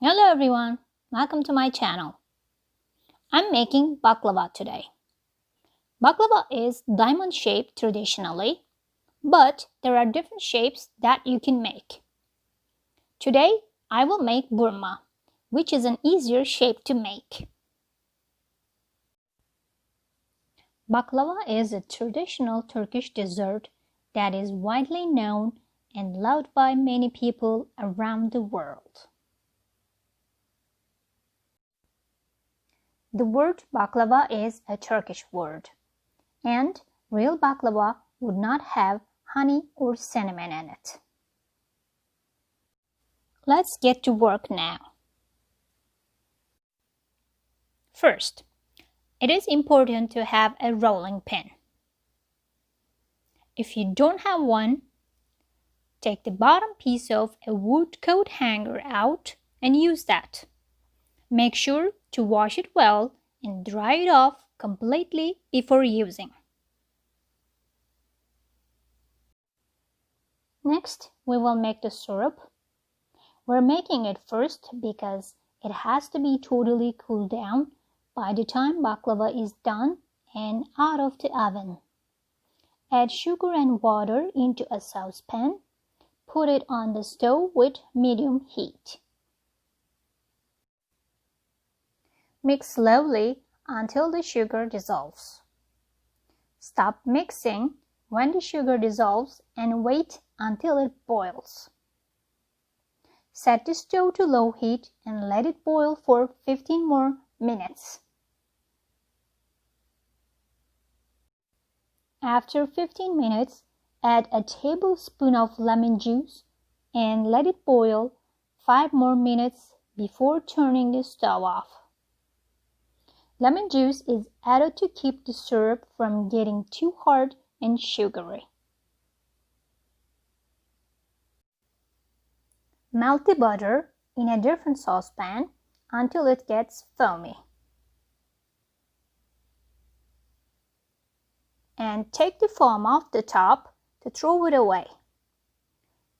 Hello everyone, welcome to my channel. I'm making baklava today. Baklava is diamond shaped traditionally, but there are different shapes that you can make. Today I will make burma, which is an easier shape to make. Baklava is a traditional Turkish dessert that is widely known and loved by many people around the world. The word baklava is a Turkish word, and real baklava would not have honey or cinnamon in it. Let's get to work now. First, it is important to have a rolling pin. If you don't have one, take the bottom piece of a wood coat hanger out and use that. Make sure to wash it well and dry it off completely before using. Next, we will make the syrup. We're making it first because it has to be totally cooled down by the time baklava is done and out of the oven. Add sugar and water into a saucepan. Put it on the stove with medium heat. Mix slowly until the sugar dissolves. Stop mixing when the sugar dissolves and wait until it boils. Set the stove to low heat and let it boil for 15 more minutes. After 15 minutes, add a tablespoon of lemon juice and let it boil 5 more minutes before turning the stove off. Lemon juice is added to keep the syrup from getting too hard and sugary. Melt the butter in a different saucepan until it gets foamy. And take the foam off the top to throw it away.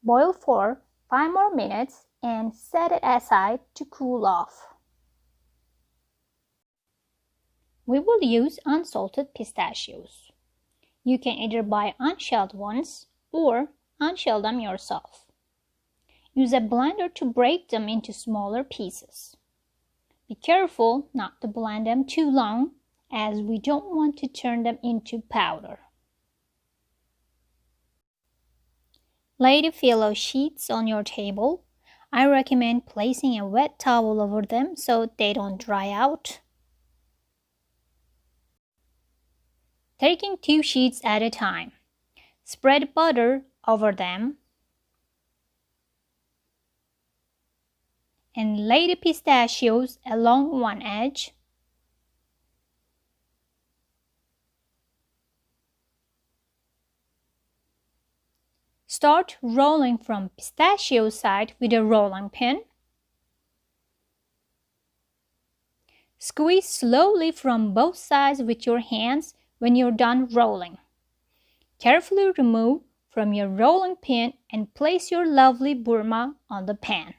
Boil for 5 more minutes and set it aside to cool off. We will use unsalted pistachios. You can either buy unshelled ones or unshell them yourself. Use a blender to break them into smaller pieces. Be careful not to blend them too long, as we don't want to turn them into powder. Lay the phyloo sheets on your table. I recommend placing a wet towel over them so they don't dry out. Taking 2 sheets at a time. Spread butter over them and lay the pistachios along one edge. Start rolling from pistachio side with a rolling pin. Squeeze slowly from both sides with your hands when you're done rolling. Carefully remove from your rolling pin and place your lovely burma on the pan.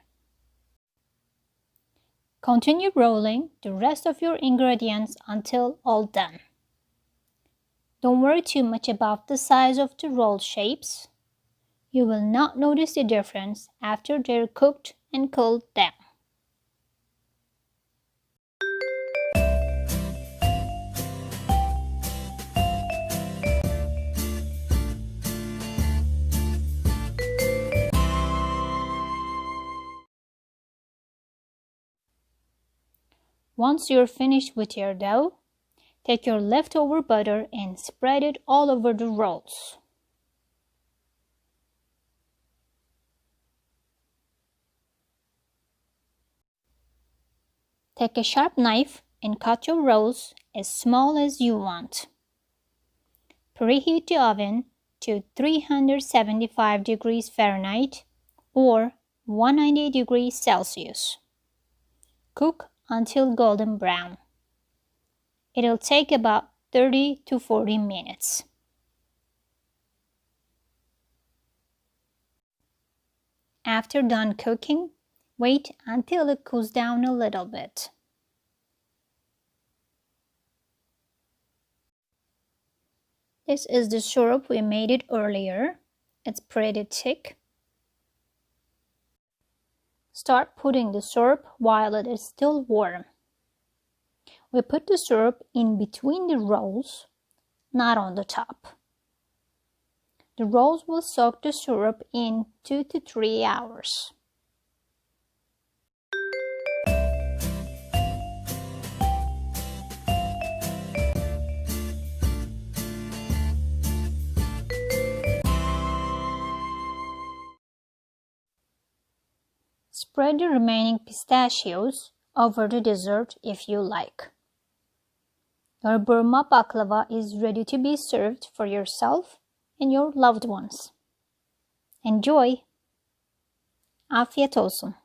Continue rolling the rest of your ingredients until all done. Don't worry too much about the size of the roll shapes. You will not notice the difference after they're cooked and cooled down. Once you're finished with your dough, take your leftover butter and spread it all over the rolls. Take a sharp knife and cut your rolls as small as you want. Preheat the oven to 375 degrees Fahrenheit or 190 degrees Celsius. Cook until golden brown. It'll take about 30 to 40 minutes. After done cooking, Wait until it cools down a little bit. This is the syrup we made it earlier. It's pretty thick. Start putting the syrup while it is still warm. We put the syrup in between the rolls, not on the top. The rolls will soak the syrup in 2 to 3 hours. Spread the remaining pistachios over the dessert if you like. Your Burma baklava is ready to be served for yourself and your loved ones. Enjoy! Afiyet olsun.